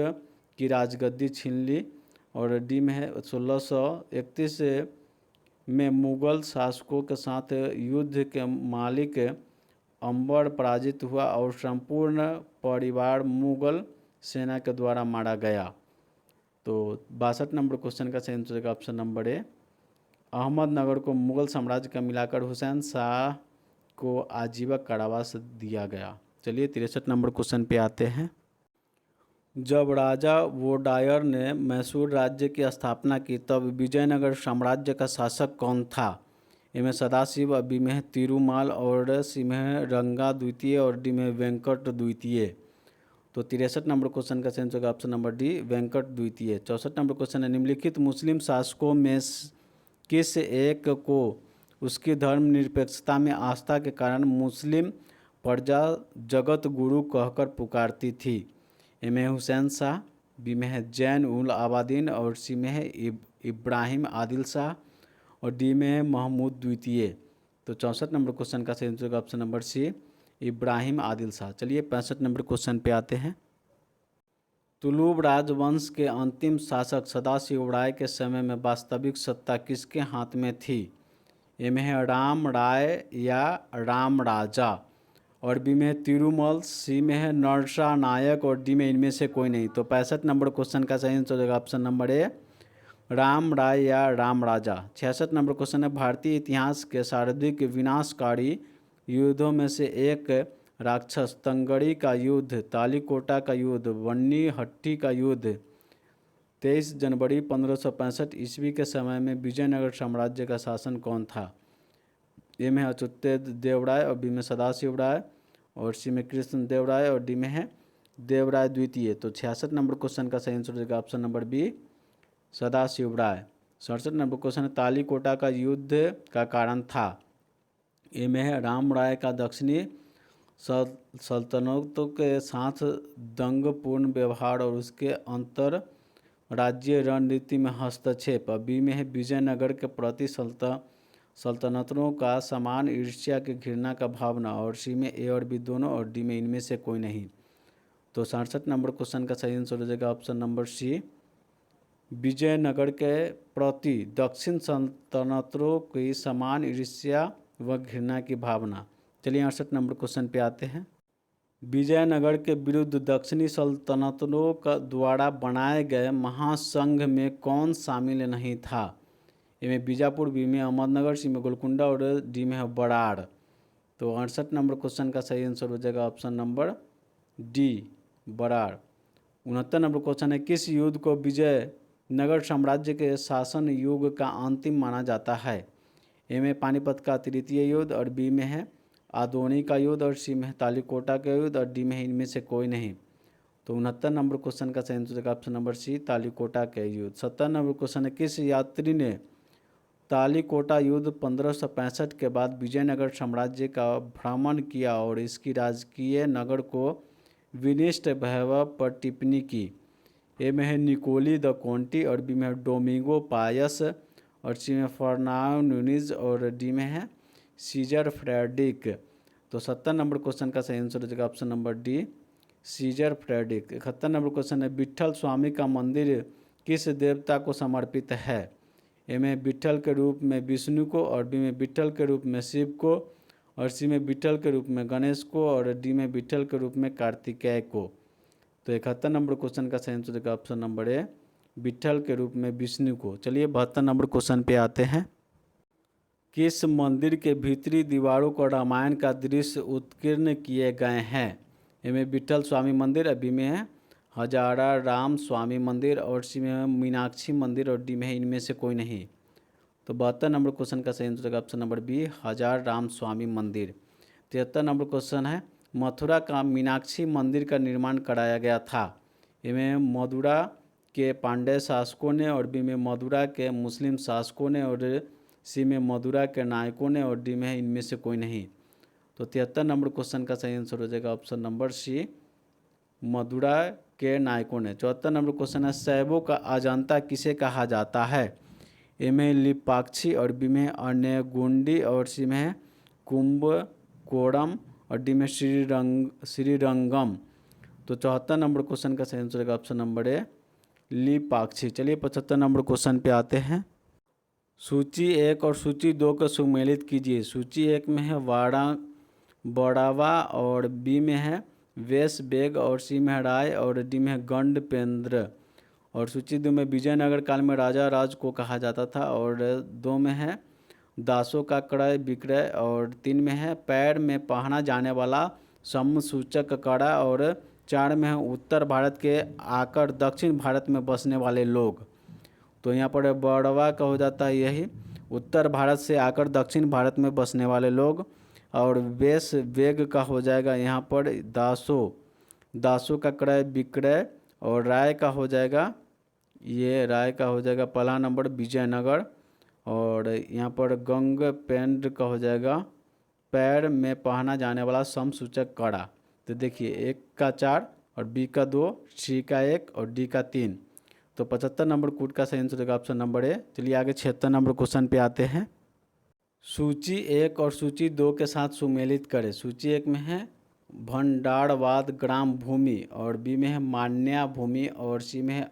की राजगद्दी छीन ली और डी में है 1631 में मुगल शासकों के साथ युद्ध के मालिक अंबर पराजित हुआ और संपूर्ण परिवार मुगल सेना के द्वारा मारा गया। तो 62 नंबर क्वेश्चन का सही आंसर ऑप्शन नंबर ए अहमदनगर को मुगल साम्राज्य का मिलाकर हुसैन शाह को आजीवन कारावास दिया गया। चलिए 63 नंबर क्वेश्चन पे आते हैं। जब राजा वोडायर ने मैसूर राज्य की स्थापना की तब विजयनगर साम्राज्य का शासक कौन था? ए में सदाशिव, बी में तिरुमाल और सी में रंगा द्वितीय और डी में वेंकट द्वितीय। तो 63 नंबर क्वेश्चन का सही आंसर होगा ऑप्शन नंबर डी वेंकट द्वितीय। 64 नंबर क्वेश्चन है निम्नलिखित मुस्लिम शासकों में किस एक को उसकी धर्मनिरपेक्षता में आस्था के कारण मुस्लिम प्रजा जगत गुरु कहकर पुकारती थी? ए में हुसैन शाह, बी में है जैन उल आबादीन और सी में है इब्राहिम आदिल शाह और डी में है महमूद द्वितीय। तो 64 नंबर क्वेश्चन का सही answer option number C Ibrahim Adil Shah. चलिए 65 नंबर क्वेश्चन पे आते हैं। तुलुब राजवंश के अंतिम शासक सदाशिव राय के समय में वास्तविक सत्ता किसके हाथ में थी? ए में है राम राय या राम राजा और बी में है तिरुमल, सी में है नरसा नायक और डी में इनमें से कोई नहीं। तो 65 नंबर क्वेश्चन का सही आंसर होगा ऑप्शन नंबर ए राम राय या राम राजा। 66 नंबर क्वेश्चन है भारतीय इतिहास के सर्वाधिक विनाशकारी युद्धों में से एक राक्षस तंगड़ी का युद्ध, तालीकोटा का युद्ध, वन्नी हट्टी का युद्ध 23 जनवरी 1565 ईस्वी के समय में विजयनगर साम्राज्य का शासन कौन था? ए में है अच्युत देवराय और बी में सदाशिव राय और सी में कृष्ण देवराय और डी में है देवराय द्वितीय। तो 66 नंबर क्वेश्चन का सही आंसर हो जाएगा ऑप्शन नंबर बी, सदाशिव राय। 67 नंबर क्वेश्चन है, तालीकोटा का युद्ध का कारण था। ए में है राम राय का दक्षिणी सल्तनतों के साथ दंगपूर्ण व्यवहार और उसके अंतर राज्य रणनीति में हस्तक्षेप। बी में है विजयनगर के प्रति सल्तनतों का समान ईर्ष्या की घृणा का भावना। और सी में ए और बी दोनों, और डी में इनमें से कोई नहीं। तो 67 नंबर क्वेश्चन का सही आंसर हो जाएगा ऑप्शन नंबर सी, विजयनगर के प्रति दक्षिण सल्तनतों की समान ईर्ष्या व घृणा की भावना। चलिए 68 नंबर क्वेश्चन पे आते हैं। विजयनगर के विरुद्ध दक्षिणी सल्तनतों का द्वारा बनाए गए महासंघ में कौन शामिल नहीं था। ए में बीजापुर, बी में अहमदनगर, सी में गोलकुंडा और डी में है बराड़। तो 68 नंबर क्वेश्चन का सही आंसर हो जाएगा option number D, Brar. 69 number question है, किस युद्ध को विजयनगर साम्राज्य के शासन युग का अंतिम माना जाता है। ए में पानीपत का तृतीय युद्ध, और बी में है आदोनी का युद्ध, और सी में है तालीकोटा का युद्ध, और डी में है इनमें से कोई नहीं। तो 69 नंबर क्वेश्चन का सही आंसर हो जाएगा ऑप्शन नंबर सी, तालीकोटा का युद्ध। 70 नंबर क्वेश्चन है, किस यात्री ने तालीकोटा युद्ध 1565 के बाद विजयनगर साम्राज्य का भ्रमण किया और इसकी राजकीय नगर को विनिष्ट वैभव पर टिप्पणी की। ए में है निकोली द कोंटी, और बी में है डोमिंगो पायस, और सी में फर्नांडो न्यूनीज, और डी में है सीजर फ्रेडरिक। तो 70 नंबर क्वेश्चन का सही आंसर हो जाएगा option number D, Caesar Frederick. 71 number question है, विट्ठल स्वामी का मंदिर किस देवता को समर्पित है। ए में विट्ठल के रूप में विष्णु को, और बी में विट्ठल के रूप में शिव को, और सी में विट्ठल के रूप में गणेश को, और डी में विट्ठल के रूप में कार्तिकेय को। तो 71 नंबर क्वेश्चन का सही आंसर हो जाएगा ऑप्शन नंबर ए, विट्ठल के रूप में विष्णु को। चलिए 72 नंबर क्वेश्चन पे आते हैं। किस मंदिर के भीतरी दीवारों को रामायण का दृश्य उत्कीर्ण किए गए हैं। ए में विट्ठल स्वामी मंदिर, बी में है हजारा राम स्वामी मंदिर, और सी में है मीनाक्षी मंदिर, और डी में है इनमें से कोई नहीं। तो 72 नंबर क्वेश्चन का सही आंसर होगा ऑप्शन नंबर बी, हजार राम स्वामी मंदिर। 73 नंबर क्वेश्चन है, मथुरा का मीनाक्षी मंदिर का निर्माण कराया गया था। ए में मदुरा के पांड्य शासकों ने, और बी में मदुरा के मुस्लिम शासकों ने, और सी में मदुरा के नायकों ने, और डी में है इनमें से कोई नहीं। तो 73 नंबर क्वेश्चन का सही आंसर हो जाएगा ऑप्शन नंबर सी, मदुरा के नायकों ने। 74 नंबर क्वेश्चन है, शैवों का अजंता किसे कहा जाता है। ए में लिपाक्षी, और बी में अनेगुंडी, और सी में है कुंभकोणम, और डी में श्रीरंगम। तो 74 नंबर क्वेश्चन का सही आंसर होगा ऑप्शन नंबर ए, लिपाक्षी। चलिए 75 नंबर क्वेश्चन पे आते हैं। सूची 1 और सूची 2 को सुमेलित कीजिए। सूची 1 में है बड़ावा, और बी में है वेश बेग, और सी में है राय, और डी में है गंडपेंद्र। और सूची 2 में विजयनगर काल में राजा राज को कहा जाता था, और 2 में है दासों का क्रय विक्रय, और 3 में है पैर में पहना जाने वाला समसूचक कड़ा, और 4 में है उत्तर भारत के आकर दक्षिण भारत में बसने वाले लोग। तो यहाँ पर बड़वा का हो जाता है यही, उत्तर भारत से आकर दक्षिण भारत में बसने वाले लोग। और वेश वेग का हो जाएगा यहाँ पर दासों का क्रय विक्रय। और राय का हो जाएगा, ये राय का हो जाएगा पहला नंबर विजयनगर। और यहाँ पर गंग पेंड का हो जाएगा पैर में पहना जाने वाला समसूचक कड़ा। तो देखिए 1 का 4, और बी का 2, सी का 1, और डी का 3। तो 75 नंबर कूट का सही आंसर होगा ऑप्शन नंबर ए। चलिए आगे 76 नंबर क्वेश्चन पे आते हैं। सूची 1 और सूची 2 के साथ सुमेलित करें। सूची 1 में है भंडारवाद ग्राम भूमि, और बी में है मान्या भूमि, और सी में है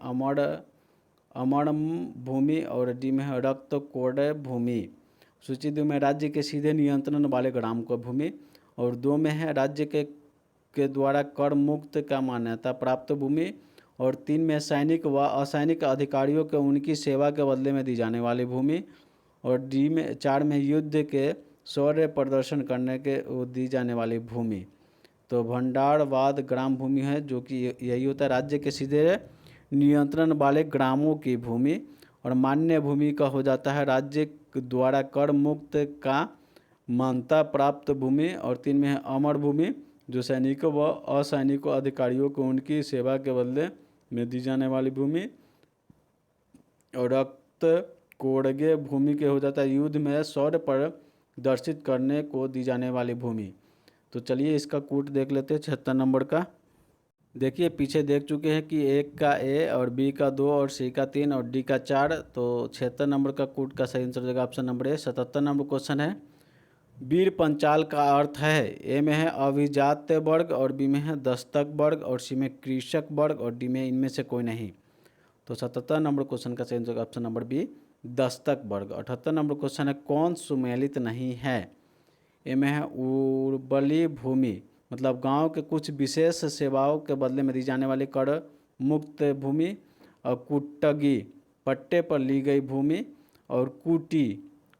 अमरम भूमि, और डी में है रक्त कोड भूमि। सूची 2 में राज्य के सीधे नियंत्रण वाले ग्राम को भूमि, और 2 में है राज्य के द्वारा कर मुक्त का मान्यता प्राप्त भूमि, और 3 में सैनिक व असैनिक अधिकारियों को उनकी सेवा के बदले में दी जाने वाली भूमि, और डी में 4 में युद्ध के शौर्य प्रदर्शन करने के दी जाने वाली भूमि। तो भंडारवाद ग्राम भूमि है, जो कि यही होता है राज्य के सीधे नियंत्रण वाले ग्रामों की भूमि। और मान्य भूमि का हो जाता है राज्य द्वारा कर मुक्त का मान्यता प्राप्त भूमि, और 3 में है अमर भूमि, जो सैनिकों व असैनिकों अधिकारियों को उनकी सेवा के बदले में दी जाने वाली भूमि। और रक्त कोड़गे भूमि के हो जाता है युद्ध में शौर्य प्रदर्शित करने को दी जाने वाली भूमि। तो चलिए इसका कूट देख लेते हैं 76 नंबर का। देखिए पीछे देख चुके हैं कि एक का ए और बी का 2 और सी का 3 और डी का 4। तो 76 नंबर का कूट का सही आंसर हो जाएगा ऑप्शन नंबर ए। 77 नंबर क्वेश्चन है, वीर पंचाल का अर्थ है। ए में है अभिजात्य वर्ग और बी में है दस्तक वर्ग और सी में कृषक वर्ग और डी में इनमें से कोई नहीं। तो 77 नंबर क्वेश्चन का सही answer option number B Dastak वर्ग। 78 नंबर क्वेश्चन है, कौन सुमेलित नहीं है। ए में है उर्वरी भूमि, मतलब गांव के कुछ विशेष सेवाओं के बदले में दी जाने वाली कर मुक्त भूमि। और कुटगी, पट्टे पर ली गई भूमि। और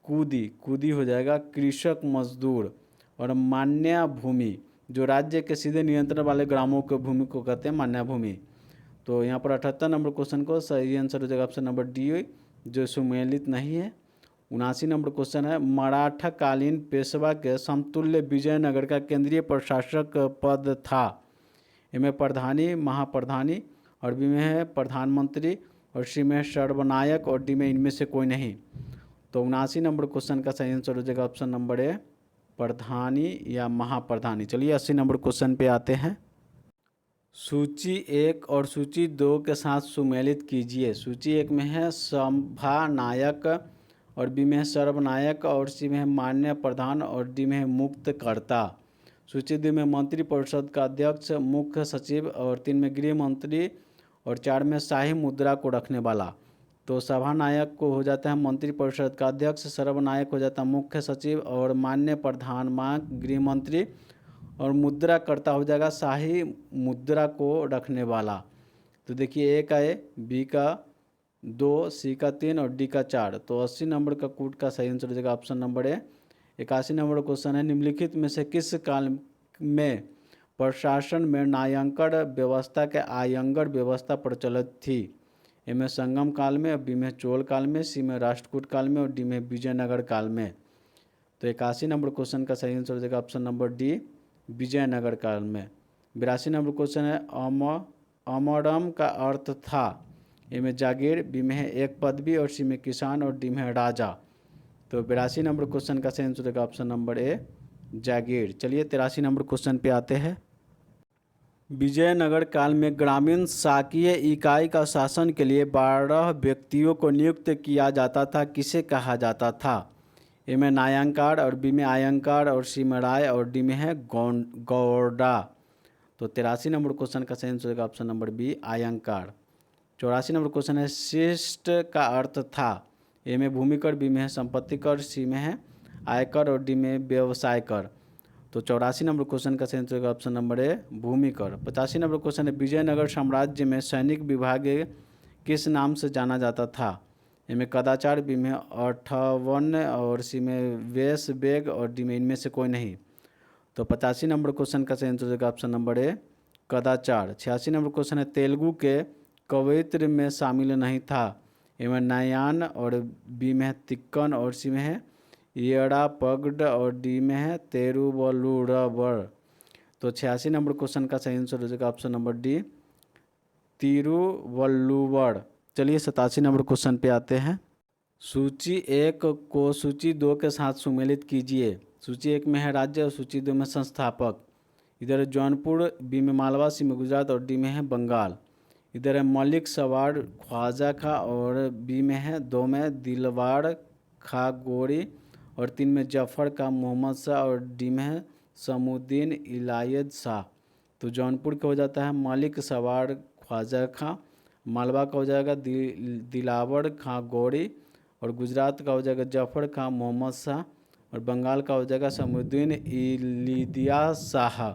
कूदी हो जाएगा कृषक मजदूर। और मान्या भूमि, जो राज्य के सीधे नियंत्रण वाले ग्रामों के भूमि को कहते हैं मान्या भूमि। तो यहाँ पर 78 नंबर क्वेश्चन को सही आंसर हो जाएगा ऑप्शन नंबर डी, जो सुमेलित नहीं है। 79 नंबर क्वेश्चन है, मराठा कालीन पेशवा के समतुल्य विजयनगर का केंद्रीय प्रशासक पद था। इनमें प्रधानी, महाप्रधानी और बी में है प्रधानमंत्री और सी में है सर्वनायक और डी में इनमें से कोई नहीं। तो 79 नंबर क्वेश्चन का सही आंसर हो जाएगा ऑप्शन नंबर ए प्रधानी या महाप्रधानी। चलिए 80 नंबर क्वेश्चन पे आते हैं। सूची 1 और सूची 2 के साथ सुमेलित कीजिए। सूची 1 में है सभानायक और बी में है सर्वनायक और सी में है मान्य प्रधान और डी में है मुक्तकर्ता। सूची 2 में मंत्री परिषद का अध्यक्ष, मुख्य सचिव और 3 में गृह मंत्री और 4 में शाही मुद्रा को रखने वाला। तो सभानायक को हो जाता है मंत्री परिषद का अध्यक्ष, सर्वनायक हो जाता है मुख्य सचिव और मान्य प्रधान गृह मंत्री और मुद्रा करता हो जाएगा शाही मुद्रा को रखने वाला। तो देखिए ए का ए, बी का 2, सी का 3 और डी का 4। तो 80 नंबर का कूट का सही आंसर हो जाएगा ऑप्शन नंबर ए। 81 नंबर क्वेश्चन है, निम्नलिखित में से किस काल में प्रशासन में न्यायालंकन व्यवस्था के आयंगर व्यवस्था प्रचलित थी। ए में संगम काल में, बी में चोल काल में, सी में राष्ट्रकूट काल में और डी में विजयनगर काल में। तो 81 नंबर क्वेश्चन का सही आंसर हो जाएगा ऑप्शन नंबर डी विजयनगर काल में। 82 नंबर क्वेश्चन है, अमरम का अर्थ था। ए में जागीर, बी में है एक पदवी और सी में किसान और डी में है राजा। तो 82 नंबर क्वेश्चन का सही आंसर होगा ऑप्शन नंबर ए जागीर। चलिए 83 नंबर क्वेश्चन पे आते हैं। विजयनगर काल में ग्रामीण शासकीय इकाई का शासन के लिए 12 व्यक्तियों को नियुक्त किया जाता था। किसे कहा जाता था। ए में नायंकार और बी में आयंकार और सी में राय और डी में है गौड़ा। तो 83 नंबर क्वेश्चन का सही आंसर होगा ऑप्शन नंबर बी आयंकार। 84 नंबर क्वेश्चन है, शिष्ट का अर्थ था। ए में भूमि कर, बी में है संपत्ति कर, सी में है आयकर और डी में व्यवसाय कर। तो 84 नंबर क्वेश्चन का सही आंसर होगा ऑप्शन नंबर ए भूमि कर। 85 नंबर क्वेश्चन है, विजयनगर साम्राज्य में सैनिक विभाग किस नाम से जाना जाता था। ए में कदाचार, बी में 58 और सी में वेश बेग और डी में इनमें से कोई नहीं। तो 85 नंबर क्वेश्चन का सही आंसर होगा ऑप्शन नंबर ए कदाचार। 86 नंबर क्वेश्चन है, तेलुगु के कवयित्र में शामिल नहीं था। ए में नायान और बी में है तिक्कन और सी में है येड़ापगड और डी में है तेरुवल्लुवर। तो 86 नंबर क्वेश्चन का सही आंसर हो जाएगा ऑप्शन नंबर डी तिरुवल्लुवर। चलिए 87 नंबर क्वेश्चन पे आते हैं। सूची 1 को सूची 2 के साथ सुमेलित कीजिए। सूची 1 में है राज्य और सूची 2 में संस्थापक। इधर है जौनपुर, बी में मालवा, सी में गुजरात और डी में है बंगाल। इधर है मलिक सवार ख्वाजा खा और बी में है 2 में दिलवाड़ खा गोरी और 3 में जफ़र का मोहम्मद शाह और डी में है समुद्दीन इलायत शाह। तो जौनपुर का हो जाता है मलिक सवार ख्वाजा खां, मालवा का हो जाएगा दिलावर खां गौरी और गुजरात का हो जाएगा जफ़र खां मोहम्मद शाह और बंगाल का हो जाएगा समुद्दीन इलिया शाह।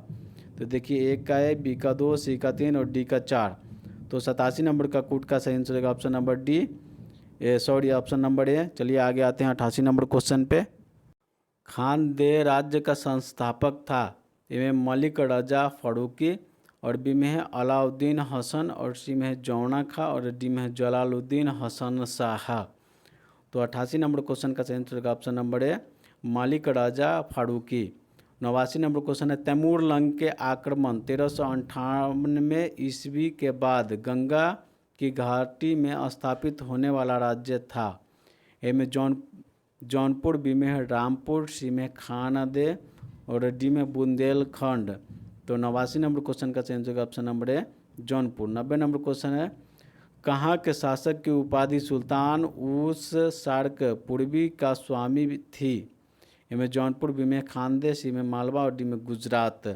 तो देखिए एक का है, बी का 2, सी का 3 और डी का 4। तो 87 नंबर का कूट का सही आंसर होगा option number D option number ए। चलिए आगे आते हैं 88 नंबर क्वेश्चन पे। खानदेह राज्य का संस्थापक था। ए में मलिक रजा फारूकी और बी में है अलाउद्दीन हसन और सी में है जौना खां और डी में है जलालुद्दीन हसन शाह। तो 88 नंबर क्वेश्चन का सही आंसर होगा option number A Malik Raza Faruqi. 89 number question है तैमूर लंग के आक्रमण 1398 ईस्वी के बाद गंगा की घाटी में स्थापित होने वाला राज्य था। ए में जौनपुर, बी में है रामपुर, सी में खानदे और डी में बुंदेलखंड। तो 89 नंबर क्वेश्चन का चयन होगा ऑप्शन नंबर ए जौनपुर। 90 नंबर क्वेश्चन है कहाँ के शासक की उपाधि सुल्तान उस सार्क पूर्वी का स्वामी थी। ए में जौनपुर, बी में खानदे, सी में मालवा और डी में गुजरात।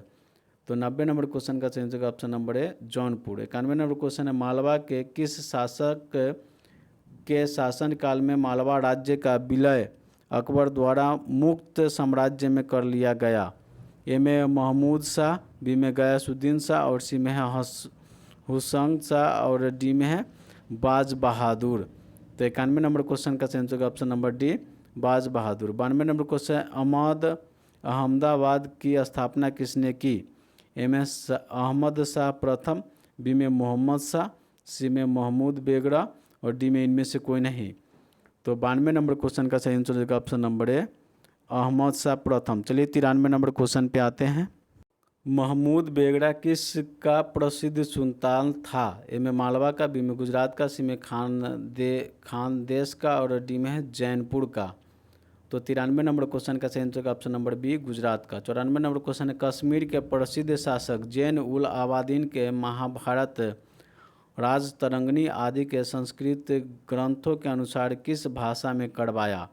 तो 90 नंबर क्वेश्चन का चयन होगा ऑप्शन नंबर ए जौनपुर। 91 नंबर क्वेश्चन है मालवा के किस शासक के शासनकाल में मालवा राज्य का विलय अकबर द्वारा मुक्त साम्राज्य में कर लिया गया। ए में महमूद शाह, बी में गयासुद्दीन शाह और सी में है हुसैन शाह और डी में है बाज बहादुर। तो 91 नंबर क्वेश्चन का चयन होगा ऑप्शन नंबर डी बाज बहादुर। 92 नंबर क्वेश्चन है अहमदाबाद की स्थापना किसने की। ए में अहमद शाह प्रथम, बी में मोहम्मद शाह, सी में महमूद बेगड़ा और डी में इनमें से कोई नहीं। तो 92 नंबर क्वेश्चन का सही आंसर होगा option number A Ahmad Shah प्रथम। चलिए 93 नंबर क्वेश्चन पे आते हैं। महमूद बेगड़ा किस का प्रसिद्ध सुल्तान था। ए में मालवा का, बी में गुजरात का, सी में खानदेश का और डी में है जैनपुर का। तो 93 नंबर क्वेश्चन का सही आंसर होगा ऑप्शन नंबर बी गुजरात का। 94 नंबर क्वेश्चन है कश्मीर के प्रसिद्ध शासक जैन उल आबादीन के महाभारत, राजतरंगिणी आदि के संस्कृत ग्रंथों के अनुसार किस भाषा में करवाया।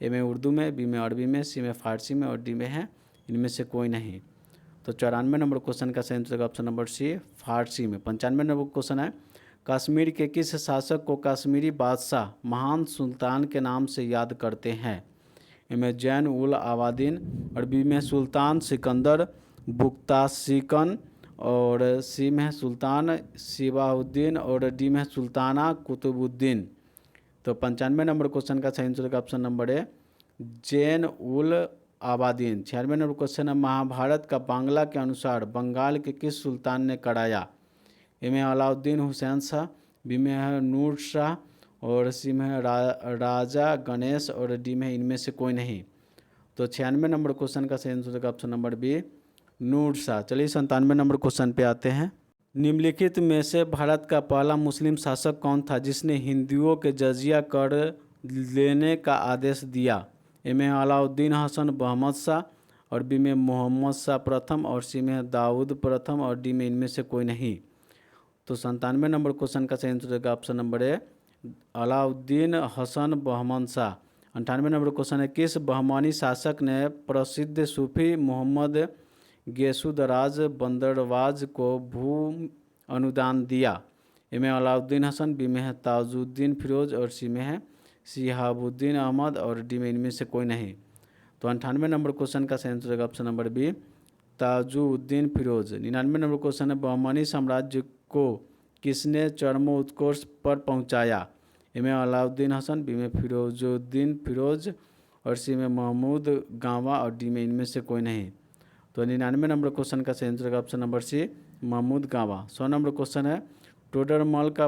ए में उर्दू में, बी में अरबी में, सी में फारसी में और डी में है इनमें से कोई नहीं। तो 94 नंबर क्वेश्चन का सही आंसर होगा ऑप्शन नंबर सी फारसी में। 95 नंबर क्वेश्चन है कश्मीर के किस शासक को कश्मीरी बादशाह महान सुल्तान के नाम से याद करते हैं। ए में जैन उल आबादीन, अरबी में सुल्तान सिकंदर बुख्तासिकन और सी में है सुल्तान सिबाउद्दीन और डी में है सुल्ताना कुतुबुद्दीन। तो 95 नंबर क्वेश्चन का सही आंसर होगा option number A Zain ul Abidin. 96 नंबर क्वेश्चन है महाभारत का बांग्ला के अनुसार बंगाल के किस सुल्तान ने कराया। ए में अलाउद्दीन हुसैन शाह, बी में है नूर शाह और सी में है राजा गणेश और डी में इनमें से कोई नहीं। तो 96 नंबर क्वेश्चन का सही आंसर होगा ऑप्शन नंबर बी नूर शाह। चलिए 97 नंबर क्वेश्चन पे आते हैं। निम्नलिखित में से भारत का पहला मुस्लिम शासक कौन था जिसने हिंदुओं के जजिया कर लेने का आदेश दिया। ए में अलाउद्दीन हसन बहमद शाह और बी में मोहम्मद शाह प्रथम और सी में दाऊद प्रथम और डी में इनमें से कोई नहीं। तो 97 नंबर क्वेश्चन का सही आंसर होगा option number A Alauddin Hasan Bahman Shah. 98 नंबर क्वेश्चन है किस बहमानी शासक ने प्रसिद्ध सूफी मोहम्मद गेसुदराज बंदरवाज को भू अनुदान दिया। ए में अलाउद्दीन हसन, बी में है ताजुद्दीन फिरोज और सी में है शिहाबुद्दीन अहमद और डी में इनमें से कोई नहीं। तो 98 नंबर क्वेश्चन का सही आंसर होगा option number B Tajuddin Firoz. 99 number question है बहमानी साम्राज्य को किसने चरमोत्कर्ष पर पहुंचाया। ए में अलाउद्दीन हसन, बी में फिरोजुद्दीन फिरोज और सी में महमूद गावा और डी में इनमें से कोई नहीं। तो 99 नंबर क्वेश्चन का सही आंसर होगा ऑप्शन नंबर सी महमूद गावा। 100 नंबर क्वेश्चन है टोडरमल का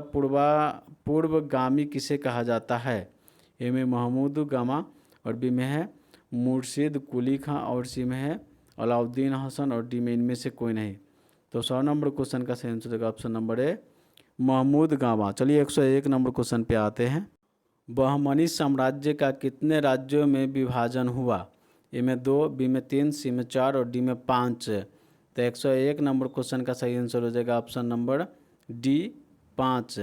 पूर्वगामी किसे कहा जाता है। ए में महमूद गामा और बी में है मुर्शिद कुली खां और सी में है अलाउद्दीन हसन और डी में इनमें से कोई नहीं। तो 100 नंबर क्वेश्चन का सही आंसर होगा ऑप्शन नंबर ए महमूद गामा। चलिए 101 नंबर क्वेश्चन पे आते हैं। बहमनी साम्राज्य का कितने राज्यों में विभाजन हुआ। ए में 2, बी में 3, सी में 4 और डी में 5। तो 101 नंबर क्वेश्चन का सही आंसर हो जाएगा option number D 5।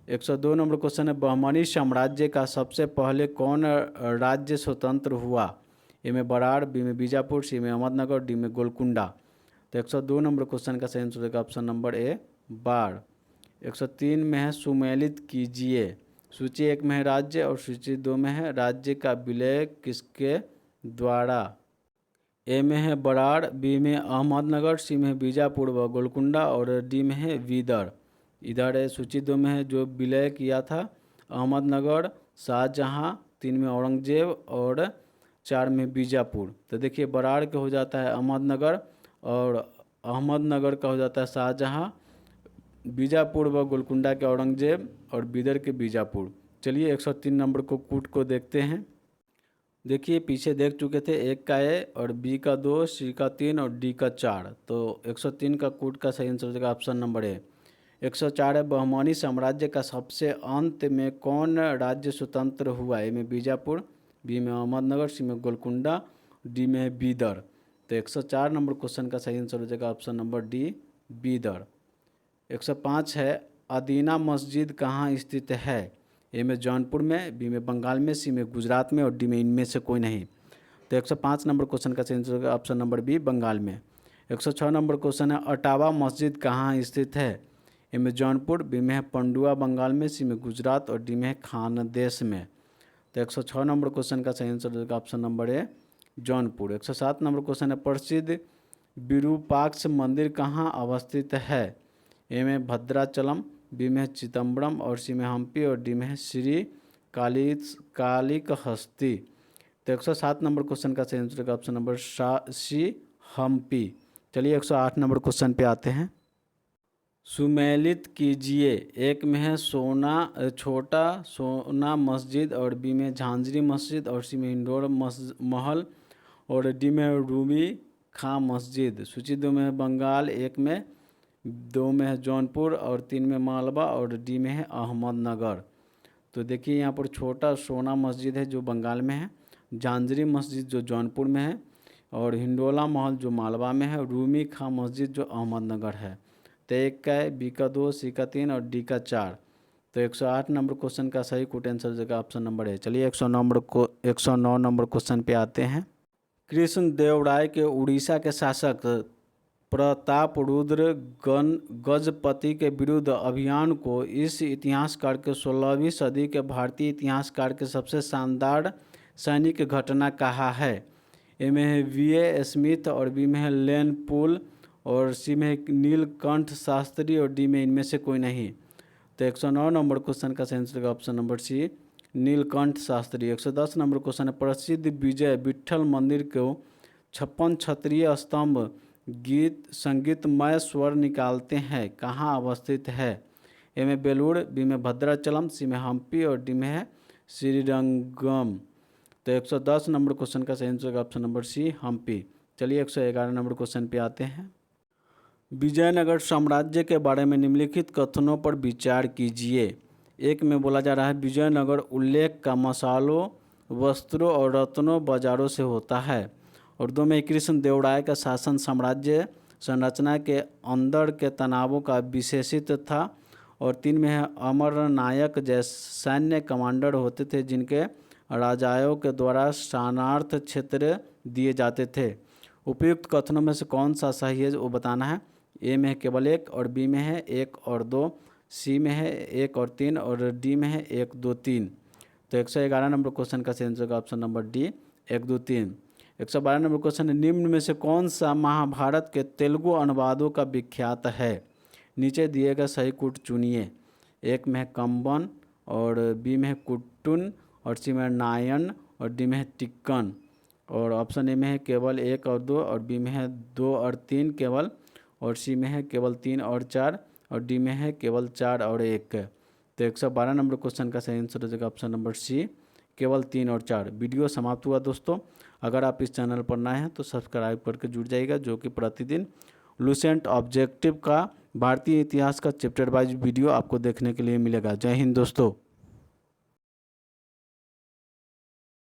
102 number question है बहमनी साम्राज्य का सबसे पहले कौन राज्य स्वतंत्र हुआ। ए में बराड़, बी में बीजापुर, सी में अहमदनगर, डी में गोलकुंडा। तो 102 नंबर क्वेश्चन का सही आंसर होगा ऑप्शन नंबर ए बाढ़। 103 में है सुमेलित कीजिए। सूची 1 में है राज्य और सूची 2 में है राज्य का विलय किसके द्वारा। ए में है बराड़, बी में अहमदनगर, सी में है बीजापुर व गोलकुंडा और डी में है विदर। इधर है सूची 2 में है जो विलय किया था अहमदनगर, शाहजहां, 3 में औरंगजेब और 4 में बीजापुर। तो देखिए बराड़ का हो जाता है अहमदनगर और अहमदनगर का हो जाता है शाहजहां, बीजापुर व गोलकुंडा के औरंगजेब और बिदर के बीजापुर। चलिए 103 नंबर को कूट को देखते हैं। देखिए पीछे देख चुके थे, एक का ए और बी का 2, सी का 3 और डी का 4। तो 103 का कूट का सही आंसर हो जाएगा ऑप्शन नंबर ए। 104 है, बहमनी साम्राज्य का सबसे अंत में कौन राज्य स्वतंत्र हुआ? ए में बीजापुर, बी में अहमदनगर, सी में गोलकुंडा, डी में है बीदर। तो 104 नंबर क्वेश्चन का सही आंसर हो जाएगा ऑप्शन नंबर डी, बीदर। 105 है, अदीना मस्जिद कहाँ स्थित है? ए में जौनपुर में, बी में बंगाल में, सी में गुजरात में और डी में इनमें से कोई नहीं। तो 105 नंबर क्वेश्चन का सही आंसर होगा ऑप्शन नंबर बी, बंगाल में। 106 नंबर क्वेश्चन है, अटावा मस्जिद कहाँ स्थित है? ए में जौनपुर, बी में है पंडुआ बंगाल में, सी में गुजरात और डी में है खानदेश में। तो 106 नंबर क्वेश्चन का सही आंसर होगा ऑप्शन नंबर ए, जौनपुर। 107 नंबर क्वेश्चन है, प्रसिद्ध विरूपाक्ष मंदिर कहाँ अवस्थित है? ए में भद्राचलम, बी में है चिदम्बरम और सी में हम्पी और डी में है श्री कालिकहस्ती। तो 107 नंबर क्वेश्चन का सही आंसर होगा ऑप्शन नंबर सी, हम्पी। चलिए 108 नंबर क्वेश्चन पे आते हैं। सुमेलित कीजिए, एक में है छोटा सोना मस्जिद और बी में झांझरी मस्जिद और सी में इंडोर महल और डी में रूमी खां मस्जिद। सूची 2 में है बंगाल, 1 में, 2 में है जौनपुर और 3 में मालवा और डी में है अहमदनगर। तो देखिए यहाँ पर छोटा सोना मस्जिद है जो बंगाल में है, झांझरी मस्जिद जो जौनपुर में है और हिंडोला महल जो मालवा में है, रूमी खां मस्जिद जो अहमदनगर है। तो 1 का है, बी का 2, सी का 3 और डी का 4। तो 108 नंबर क्वेश्चन का सही कूट आंसर हो जाएगा ऑप्शन नंबर है। चलिए 109 नंबर क्वेश्चन पे आते हैं। कृष्ण देव राय के उड़ीसा के शासक प्रताप रुद्र गजपति के विरुद्ध अभियान को इस इतिहासकार के 16वीं सदी के भारतीय इतिहासकार के सबसे शानदार सैनिक घटना कहा है? ए में है वी.ए. स्मिथ और बी में है लेन पुल और सी में है नीलकंठ शास्त्री और डी में इनमें से कोई नहीं। तो 109 नंबर क्वेश्चन का सही answer option number C, Nilakantha Shastri. 110 number question है, प्रसिद्ध विजय विट्ठल मंदिर को 56 क्षत्रिय स्तंभ गीत संगीतमय स्वर निकालते हैं कहाँ अवस्थित है? ए में बेलूर, बी में भद्राचलम, सी में हम्पी और डी में है श्रीरंगम। तो 110 नंबर क्वेश्चन का सही answer option number C, Hampi. चलिए 111 नंबर क्वेश्चन पे आते हैं। विजयनगर साम्राज्य के बारे में निम्नलिखित कथनों पर विचार कीजिए। 1 में बोला जा रहा है, विजयनगर उल्लेख का मसालों, वस्त्रों और रत्नों बाजारों से होता है। और 2 में कृष्ण देव राय का शासन साम्राज्य संरचना के अंदर के तनावों का विशेषित था। और 3 में है, अमरनायक जैसे सैन्य कमांडर होते थे जिनके राजाओं के द्वारा शानार्थ क्षेत्र दिए जाते थे। उपयुक्त कथनों में से कौन सा सही है वो बताना है। ए में है केवल 1 और बी में है 1 और 2, सी में है 1 और 3 और डी में है 1, 2, 3। तो 111 नंबर क्वेश्चन का सही answer option number D, 1, 2, 3। 112 number question है, निम्न में से कौन सा महाभारत के तेलुगु अनुवादों का विख्यात है? नीचे दिए गए सही कूट चुनिए। 1 में है कंबन और बी में है कुट्टुन और सी में है नायन और डी में है टिक्कन। और ऑप्शन ए में है केवल 1 और 2 और बी में है 2 और 3 केवल और सी में है केवल 3 और 4 और डी में है केवल 4 और 1। तो 112 नंबर क्वेश्चन का सही आंसर हो जाएगा ऑप्शन नंबर सी, केवल 3 और 4। वीडियो समाप्त हुआ दोस्तों। अगर आप इस चैनल पर नए हैं तो सब्सक्राइब करके जुड़ जाइएगा, जो कि प्रतिदिन लुसेंट ऑब्जेक्टिव का भारतीय इतिहास का चैप्टर वाइज वीडियो आपको देखने के लिए मिलेगा। जय हिंद दोस्तों।